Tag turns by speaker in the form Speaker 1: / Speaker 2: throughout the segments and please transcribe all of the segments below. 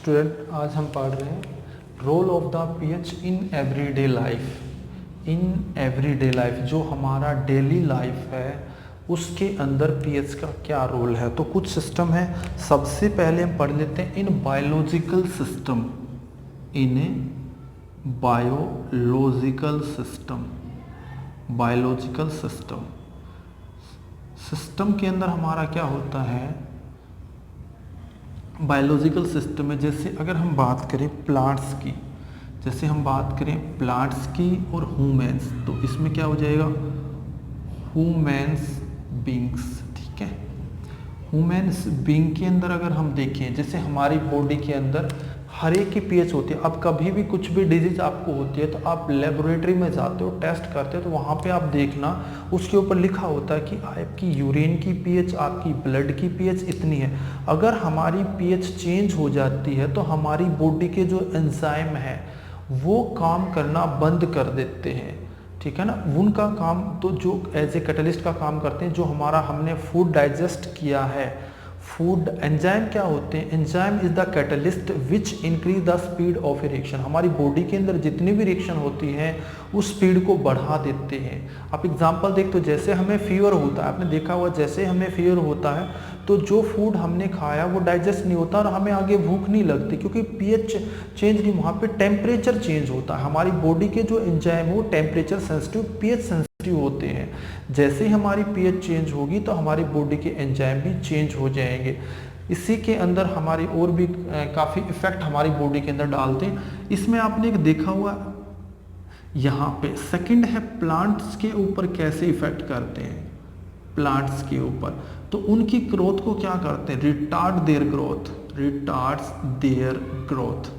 Speaker 1: Student, आज हम पढ़ रहे हैं role of the pH in everyday life. In everyday life, जो हमारा डेली लाइफ है उसके अंदर पीएच का क्या रोल है। तो कुछ सिस्टम है। सबसे पहले हम पढ़ लेते हैं in biological system. In biological system, biological system, system के अंदर हमारा क्या होता है। बायोलॉजिकल सिस्टम में जैसे अगर हम बात करें प्लांट्स की, जैसे हम बात करें प्लांट्स की और ह्यूमन्स, तो इसमें क्या हो जाएगा ह्यूमन्स बींग्स। ठीक है, ह्यूमन्स बींग के अंदर अगर हम देखें, जैसे हमारी बॉडी के अंदर हर एक की पीएच होती है। अब कभी भी कुछ भी डिजीज आपको होती है तो आप लेबोरेटरी में जाते हो, टेस्ट करते हो, तो वहाँ पे आप देखना उसके ऊपर लिखा होता है कि आपकी यूरिन की पीएच, आपकी ब्लड की पीएच इतनी है। अगर हमारी पीएच चेंज हो जाती है तो हमारी बॉडी के जो एंजाइम है वो काम करना बंद कर देते हैं। ठीक है ना, उनका काम तो जो एज ए कैटलिस्ट का काम करते हैं, जो हमारा हमने फूड डाइजेस्ट किया है। फूड एंजाइम क्या होते हैं, enzyme is the catalyst which increase the speed of reaction. हमारी बॉडी के अंदर जितनी भी रिएक्शन होती है उस स्पीड को बढ़ा देते हैं। आप एग्जांपल देखते हो, जैसे हमें फीवर होता है, आपने देखा हुआ जैसे हमें फीवर होता है तो जो फूड हमने खाया वो डाइजेस्ट नहीं होता और हमें आगे भूख नहीं लगती, क्योंकि पीएच चेंज नहीं, वहाँ पे टेम्परेचर चेंज होता है। हमारी बॉडी के जो एंजाइम है वो टेम्परेचर सेंसिटिव, पीएच सेंसिटिव होते हैं। जैसे ही हमारी पीएच चेंज होगी तो हमारी बॉडी के एंजाइम भी चेंज हो जाएंगे। इसी के अंदर हमारी और भी काफ़ी इफेक्ट हमारी बॉडी के अंदर डालते हैं। इसमें आपने एक देखा हुआ यहाँ पे सेकंड है प्लांट्स के ऊपर कैसे इफेक्ट करते हैं। प्लांट्स के ऊपर तो उनकी ग्रोथ को क्या करते हैं, retard their growth, retards their growth,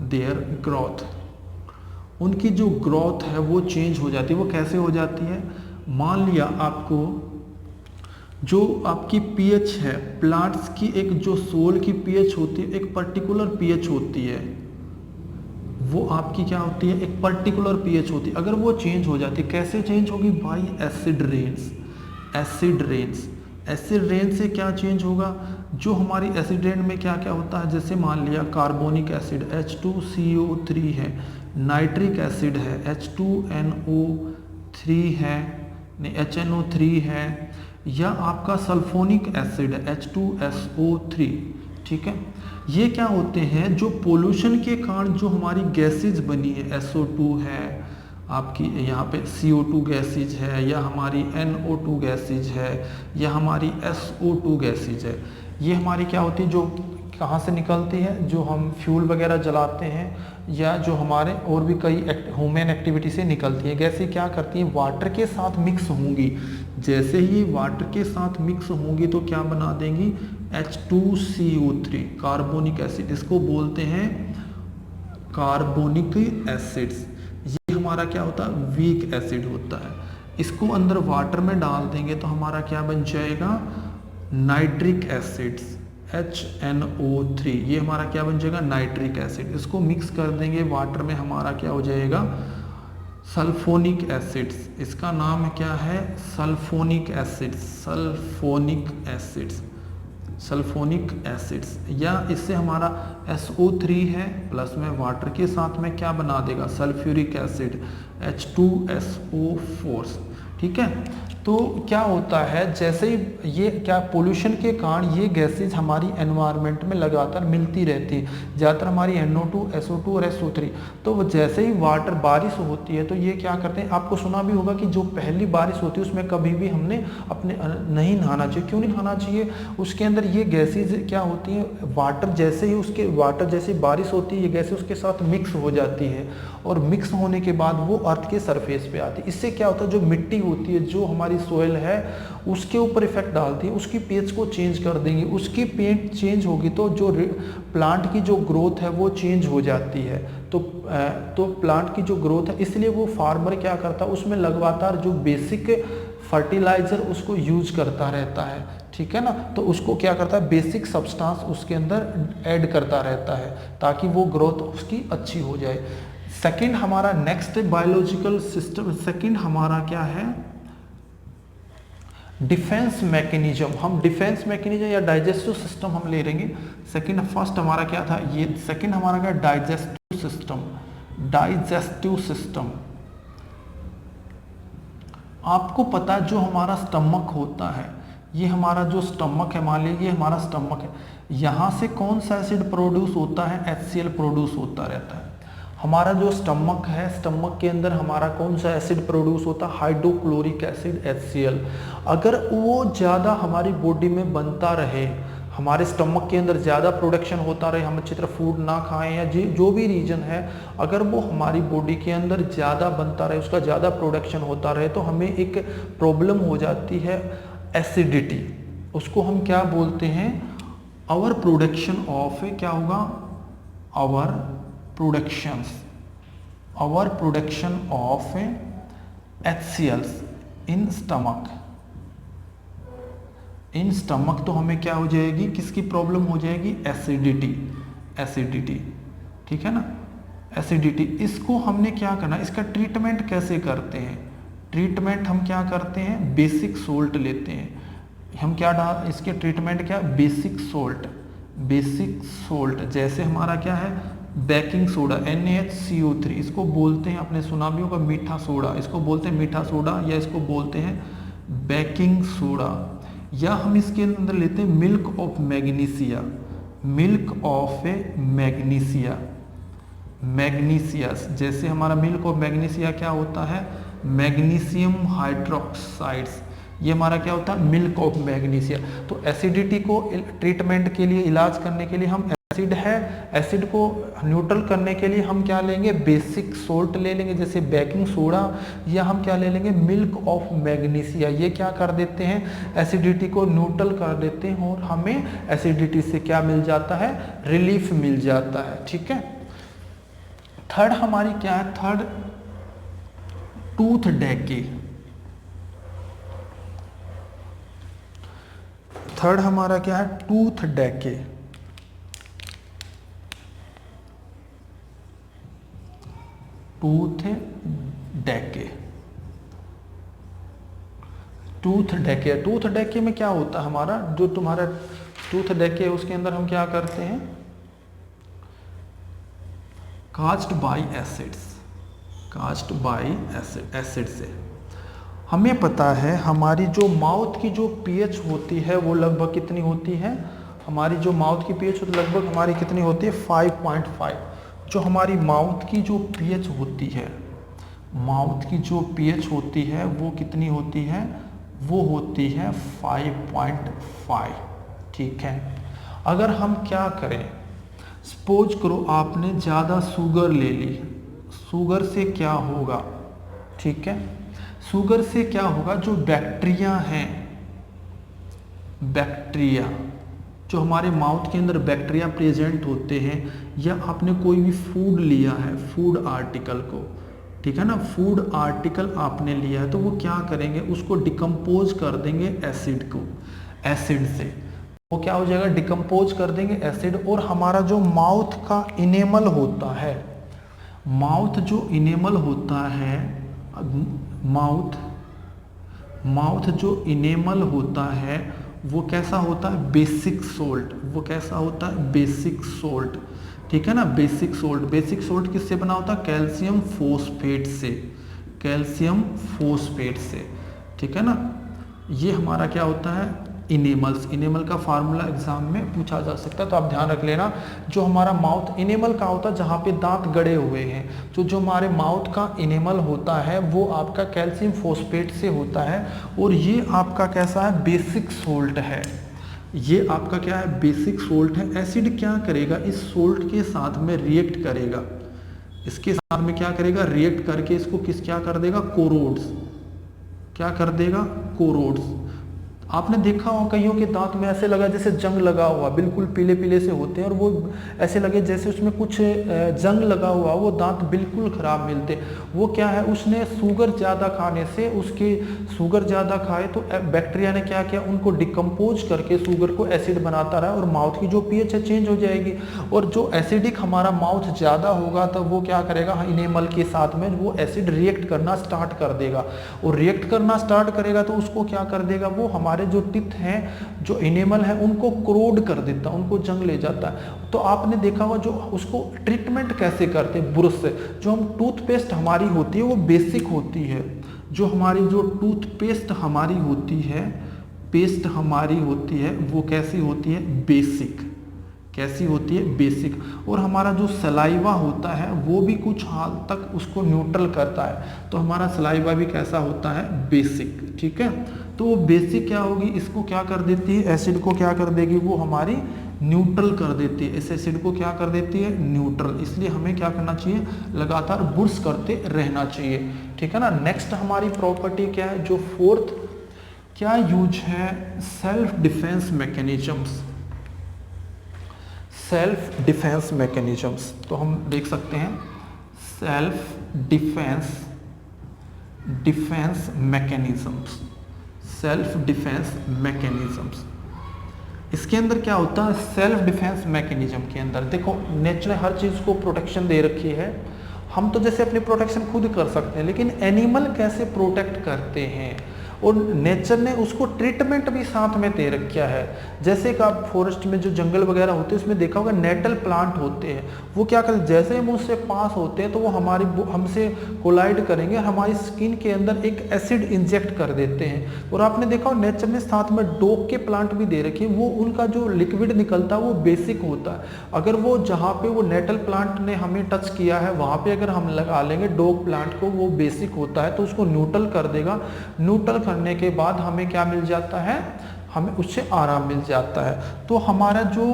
Speaker 1: their growth. उनकी जो ग्रोथ है वो चेंज हो जाती है। वो कैसे हो जाती है, मान लिया आपको जो आपकी पीएच है, प्लांट्स की एक जो सोल की पीएच होती है, एक पर्टिकुलर पीएच होती है, वो आपकी क्या होती है, एक पर्टिकुलर पीएच होती है। अगर वो चेंज हो जाती है, कैसे चेंज होगी, by acid rains. Acid rains, acid rain से क्या चेंज होगा, जो हमारी एसिड रेन में क्या क्या होता है, जैसे मान लिया कार्बोनिक एसिड H2CO3 है, नाइट्रिक एसिड है H2NO3 है, नहीं HNO3 है, या आपका सल्फोनिक एसिड है H2SO3। ठीक है, ये क्या होते हैं, जो पोल्यूशन के कारण जो हमारी गैसेज बनी है, SO2 है आपकी, यहाँ पे CO2 गैसेज है, या हमारी NO2 गैसेज है, या हमारी SO2 गैसेज है। ये हमारी क्या होती है, जो कहाँ से निकलती है, जो हम फ्यूल वगैरह जलाते हैं, या जो हमारे और भी कई ह्यूमन एक्टिविटी से निकलती है। गैसें क्या करती हैं, वाटर के साथ मिक्स होंगी। जैसे ही वाटर के साथ मिक्स होंगी तो क्या बना देंगी, H2CO3, कार्बोनिक एसिड। इसको बोलते हैं कार्बोनिक एसिड्स। ये हमारा क्या होता है, वीक एसिड होता है। इसको अंदर वाटर में डाल देंगे तो हमारा क्या बन जाएगा, नाइट्रिक एसिड्स HNO3। ये हमारा क्या बन जाएगा, नाइट्रिक एसिड। इसको मिक्स कर देंगे वाटर में, हमारा क्या हो जाएगा, सल्फोनिक एसिड्स। इसका नाम क्या है, sulphonic acids, sulphonic acids, sulphonic acids. या इससे हमारा SO3 है, प्लस में वाटर के साथ में क्या बना देगा, सल्फ्यूरिक एसिड H2SO4। ठीक है, तो क्या होता है, जैसे ही ये क्या पोल्यूशन के कारण ये गैसेज हमारी एनवायरनमेंट में लगातार मिलती रहती है, ज़्यादातर हमारी NO2, SO2 और SO3। तो जैसे ही वाटर बारिश होती है तो ये क्या करते हैं, आपको सुना भी होगा कि जो पहली बारिश होती है उसमें कभी भी हमने अपने नहीं नहाना चाहिए। क्यों नहीं नहाना चाहिए, उसके अंदर ये गैसेज क्या होती हैं, वाटर जैसे ही उसके वाटर जैसे बारिश होती है ये गैसेज उसके साथ मिक्स हो जाती है, और मिक्स होने के बाद वो अर्थ के सरफेस पे आती है। इससे क्या होता है, जो मिट्टी होती है, जो हमारी सोयल है, उसके ऊपर इफेक्ट डालती है, उसकी पीएच को चेंज कर देंगी। उसकी पीएच चेंज होगी तो जो प्लांट की जो ग्रोथ है वो चेंज हो जाती है। तो प्लांट की जो ग्रोथ है, इसलिए वो फार्मर क्या करता है, उसमें लगातार जो बेसिक फर्टिलाइजर उसको यूज करता रहता है। ठीक है ना, तो उसको क्या करता है, बेसिक सब्सटेंस उसके अंदर ऐड करता रहता है ताकि वो ग्रोथ उसकी अच्छी हो जाए। सेकंड हमारा नेक्स्ट बायोलॉजिकल सिस्टम, सेकंड हमारा क्या है, डिफेंस मैकेनिज्म, हम डिफेंस मैकेनिज्म या डाइजेस्टिव सिस्टम हम ले लेंगे। सेकंड, फर्स्ट हमारा क्या था, ये सेकंड हमारा क्या, डाइजेस्टिव सिस्टम। डाइजेस्टिव सिस्टम, आपको पता है जो हमारा स्टमक होता है, ये हमारा जो स्टमक है, मान लीजिए हमारा स्टमक है, यहाँ से कौन सा एसिड प्रोड्यूस होता है, HCl प्रोड्यूस होता रहता है। हमारा जो स्टमक है, स्टमक के अंदर हमारा कौन सा एसिड प्रोड्यूस होता है, हाइड्रोक्लोरिक एसिड HCl। अगर वो ज़्यादा हमारी बॉडी में बनता रहे, हमारे स्टमक के अंदर ज़्यादा प्रोडक्शन होता रहे, हम अच्छी तरह फूड ना खाएं या जो भी रीज़न है, अगर वो हमारी बॉडी के अंदर ज़्यादा बनता रहे, उसका ज़्यादा प्रोडक्शन होता रहे, तो हमें एक प्रॉब्लम हो जाती है, एसिडिटी। उसको हम क्या बोलते हैं, आवर प्रोडक्शन ऑफ, क्या होगा, our production of HCl in stomach, तो हमें क्या हो जाएगी, किसकी प्रॉब्लम हो जाएगी, एसिडिटी, ठीक है ना, एसिडिटी। इसको हमने क्या करना, इसका ट्रीटमेंट कैसे करते हैं, ट्रीटमेंट हम क्या करते हैं, बेसिक सोल्ट लेते हैं हम, क्या डाल इसके ट्रीटमेंट क्या, बेसिक सोल्ट, जैसे हमारा क्या है, बेकिंग सोडा NaHCO3, इसको बोलते हैं, आपने सुना भी होगा मीठा सोडा, इसको बोलते हैं मीठा सोडा या इसको बोलते हैं बेकिंग सोडा। या हम इसके अंदर लेते हैं मिल्क ऑफ मैग्नीसियस, जैसे हमारा मिल्क ऑफ मैग्नीसिया क्या होता है, मैग्नीशियम हाइड्रोक्साइड्स, ये हमारा क्या होता है, मिल्क ऑफ मैग्नीसिया। तो एसिडिटी को ट्रीटमेंट के लिए, इलाज करने के लिए हम एसिड को न्यूट्रल करने के लिए हम क्या लेंगे, बेसिक सोल्ट ले लेंगे, जैसे बेकिंग सोडा, या हम क्या ले लेंगे, मिल्क ऑफ मैग्नीसिया। ये क्या कर देते हैं, एसिडिटी को न्यूट्रल कर देते हैं और हमें एसिडिटी से क्या मिल जाता है, रिलीफ मिल जाता है, ठीक है। थर्ड हमारी क्या है, थर्ड टूथ डेके। थर्ड हमारा क्या है, टूथ डेके। टूथ डेके में क्या होता है, हमारा जो तुम्हारा टूथ डेके है उसके अंदर हम क्या करते हैं, कास्ट बाई एसिड से। हमें पता है हमारी जो माउथ की जो pH होती है वो लगभग कितनी होती है, हमारी जो माउथ की pH होती है लगभग हमारी कितनी होती है, 5.5। जो हमारी माउथ की जो pH होती है, माउथ की जो pH होती है वो कितनी होती है, वो होती है 5.5, ठीक है। अगर हम क्या करें, सपोज करो आपने ज़्यादा शुगर ले ली, शुगर से क्या होगा, ठीक है, शुगर से क्या होगा, जो बैक्टीरिया हैं, बैक्टीरिया जो हमारे माउथ के अंदर बैक्टीरिया प्रेजेंट होते हैं, या आपने कोई भी फूड लिया है, फूड आर्टिकल को, ठीक है ना, फूड आर्टिकल आपने लिया है, तो वो क्या करेंगे, उसको डिकम्पोज कर देंगे एसिड को, एसिड से वो क्या हो जाएगा, डिकम्पोज कर देंगे एसिड। और हमारा जो माउथ का इनेमल होता है, माउथ जो इनेमल होता है, माउथ जो इनेमल होता है वो कैसा होता है, बेसिक सोल्ट, वो कैसा होता है, बेसिक सोल्ट, ठीक है ना, बेसिक सोल्ट किससे बना होता है, कैल्शियम फोस्फेट से, ठीक है ना। ये हमारा क्या होता है, इनेमल का फार्मूला एग्जाम में पूछा जा सकता है, तो आप ध्यान रख लेना। जो हमारा माउथ इनेमल का होता है, जहाँ पे दांत गड़े हुए हैं, तो जो हमारे माउथ का इनेमल होता है वो आपका कैल्शियम फोस्फेट से होता है, और ये आपका कैसा है, बेसिक सोल्ट है। ये आपका क्या है, बेसिक सोल्ट है। एसिड क्या करेगा, इस सोल्ट के साथ में रिएक्ट करेगा, इसके साथ में क्या करेगा, रिएक्ट करके इसको क्या कर देगा, कोरोड्स, क्या कर देगा, कोरोड्स। आपने देखा हो कईयों के दांत में ऐसे लगा जैसे जंग लगा हुआ, बिल्कुल पीले पीले से होते हैं और वो ऐसे लगे जैसे उसमें कुछ जंग लगा हुआ, वो दांत बिल्कुल खराब मिलते। वो क्या है, उसने शुगर ज़्यादा खाने से, उसके शुगर ज़्यादा खाए तो बैक्टीरिया ने क्या किया, उनको डिकम्पोज करके शुगर को एसिड बनाता रहा और माउथ की जो पीएच है चेंज हो जाएगी। और जो एसिडिक हमारा माउथ ज़्यादा होगा तब वो क्या करेगा, इनेमल के साथ में वो एसिड रिएक्ट करना स्टार्ट कर देगा। और रिएक्ट करना स्टार्ट करेगा तो उसको क्या कर देगा, वो हमारे जो टिथ हैं, जो इनेमल है, उनको क्रोड कर देता, उनको जंग ले जाता है। तो आपने देखा होगा जो उसको ट्रीटमेंट कैसे करते हैं, ब्रश से। जो हम टूथपेस्ट हमारी होती है वो बेसिक होती है, जो हमारी जो टूथपेस्ट हमारी होती है, पेस्ट हमारी होती है, वो कैसी होती है, बेसिक। कैसी होती है, बेसिक। और हमारा जो सलाइवा होता है वो भी कुछ हाल तक उसको न्यूट्रल करता है, तो हमारा सलाइवा भी कैसा होता है, बेसिक। ठीक है, तो वो बेसिक क्या होगी, इसको क्या कर देती है, एसिड को क्या कर देगी, वो हमारी न्यूट्रल कर देती है। इस एसिड को क्या कर देती है, न्यूट्रल। इसलिए हमें क्या करना चाहिए, लगातार ब्रश करते रहना चाहिए। ठीक है ना। नेक्स्ट हमारी प्रॉपर्टी क्या है, जो फोर्थ क्या यूज है, self defence mechanisms. Self defence mechanisms, तो हम देख सकते हैं self defence mechanisms, self defence mechanisms. इसके अंदर क्या होता है, सेल्फ डिफेंस मैकेनिज्म के अंदर देखो, नेचर ने हर चीज़ को प्रोटेक्शन दे रखी है। हम तो जैसे अपनी प्रोटेक्शन खुद कर सकते हैं, लेकिन एनिमल कैसे प्रोटेक्ट करते हैं, और नेचर ने उसको ट्रीटमेंट भी साथ में दे रखा है। जैसे कि आप फॉरेस्ट में जो जंगल वगैरह होते हैं उसमें देखा होगा नेटल प्लांट होते हैं, वो क्या करते हैं, जैसे हम उससे पास होते हैं तो वो हमसे कोलाइड करेंगे, हमारी स्किन के अंदर एक एसिड इंजेक्ट कर देते हैं। और आपने देखा हो नेचर ने साथ में डॉग के प्लांट भी दे रखे हैं, वो उनका जो लिक्विड निकलता है वो बेसिक होता है। अगर वो जहाँ पे वो नेटल प्लांट ने हमें टच किया है वहाँ पे अगर हम लगा लेंगे डॉग प्लांट को, वो बेसिक होता है तो उसको न्यूट्रल कर देगा। न्यूट्रल करने के बाद हमें क्या मिल जाता है, हमें उससे आराम मिल जाता है। तो हमारा जो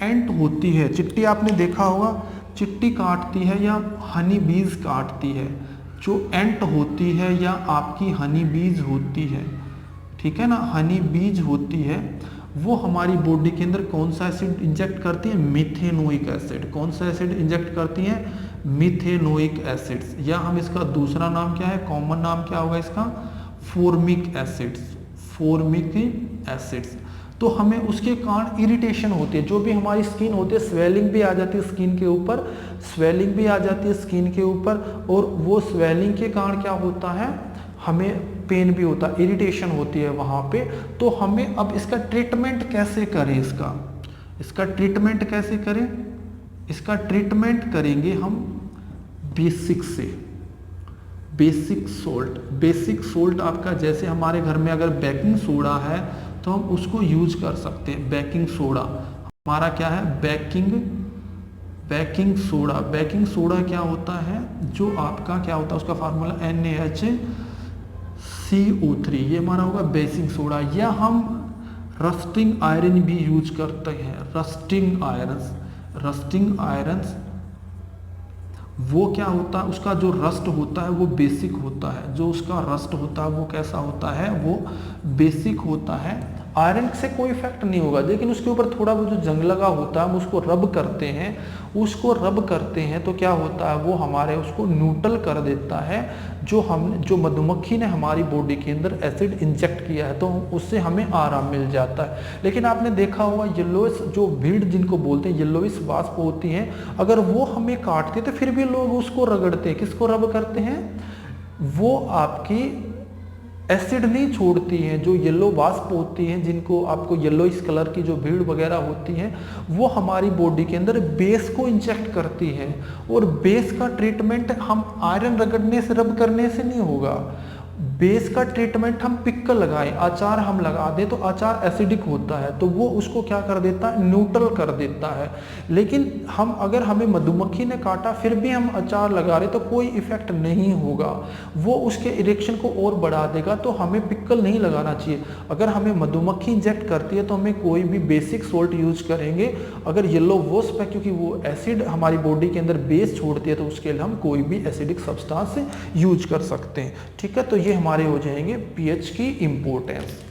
Speaker 1: एंट होती है, चिट्टी आपने देखा होगा, चिट्टी काटती है या हनी बीज काटती है। जो एंट होती है या आपकी हनी बीज होती है, ठीक है ना, हनी बीज होती है, वो हमारी बॉडी के अंदर कौन सा एसिड इंजेक्ट करती है, मिथेनोइक एसिड। कौन सा एसिड इंजेक्ट करती है, मिथेनोइक एसिड्स, या हम इसका दूसरा नाम क्या है, कॉमन नाम क्या होगा इसका, फॉर्मिक एसिड्स, फॉर्मिक एसिड्स। तो हमें उसके कारण इरिटेशन होती है, जो भी हमारी स्किन होती है, स्वेलिंग भी आ जाती है स्किन के ऊपर, स्वेलिंग भी आ जाती है स्किन के ऊपर, और वो स्वेलिंग के कारण क्या होता है, हमें पेन भी होता है, इरिटेशन होती है वहाँ पे। तो हमें अब इसका ट्रीटमेंट कैसे करें, इसका ट्रीटमेंट कैसे करें, इसका ट्रीटमेंट करेंगे हम बेसिक से। बेसिक सोल्ट, बेसिक सोल्ट आपका जैसे हमारे घर में अगर बेकिंग सोडा है तो हम उसको यूज कर सकते हैं। बेकिंग सोडा हमारा क्या है, बेकिंग सोडा। बेकिंग सोडा क्या होता है, जो आपका क्या होता है, उसका फार्मूला NaHCO3, ये हमारा होगा बेसिक सोडा। या हम रस्टिंग आयरन भी यूज करते हैं, रस्टिंग आयरन्स वो क्या होता है, उसका जो रस्ट होता है वो बेसिक होता है, जो उसका रस्ट होता है वो कैसा होता है, वो बेसिक होता है। आयरन से कोई इफेक्ट नहीं होगा, लेकिन उसके ऊपर थोड़ा वो जो जंग लगा होता है हम उसको रब करते हैं तो क्या होता है, वो हमारे उसको न्यूट्रल कर देता है। जो मधुमक्खी ने हमारी बॉडी के अंदर एसिड इंजेक्ट किया है तो उससे हमें आराम मिल जाता है। लेकिन आपने देखा होगा येलोइश जो भीड़ जिनको बोलते हैं, येलोइश वास्प होती हैं, अगर वो हमें काटती है तो फिर भी लोग उसको रगड़ते हैं। किसको रब करते हैं, वो आपकी एसिड नहीं छोड़ती हैं। जो येलो वास्प होती हैं, जिनको आपको येलोइश कलर की जो भीड़ वगैरह होती हैं, वो हमारी बॉडी के अंदर बेस को इंजेक्ट करती है। और बेस का ट्रीटमेंट हम आयरन रगड़ने से, रब करने से नहीं होगा। बेस का ट्रीटमेंट हम पिक्कल लगाएं, अचार हम लगा दें तो अचार एसिडिक होता है तो वो उसको क्या कर देता है, न्यूट्रल कर देता है। लेकिन अगर हमें मधुमक्खी ने काटा फिर भी हम अचार लगा रहे तो कोई इफेक्ट नहीं होगा, वो उसके इरेक्शन को और बढ़ा देगा। तो हमें पिक्कल नहीं लगाना चाहिए। अगर हमें मधुमक्खी इंजेक्ट करती है तो हमें कोई भी बेसिक सोल्ट यूज करेंगे। अगर येलो वॉस्प है, क्योंकि वो एसिड हमारी बॉडी के अंदर बेस छोड़ती है, तो उसके लिए हम कोई भी एसिडिक सब्सटेंस यूज कर सकते हैं। ठीक है, तो ये हमारे हो जाएंगे पीएच की इंपॉर्टेंस।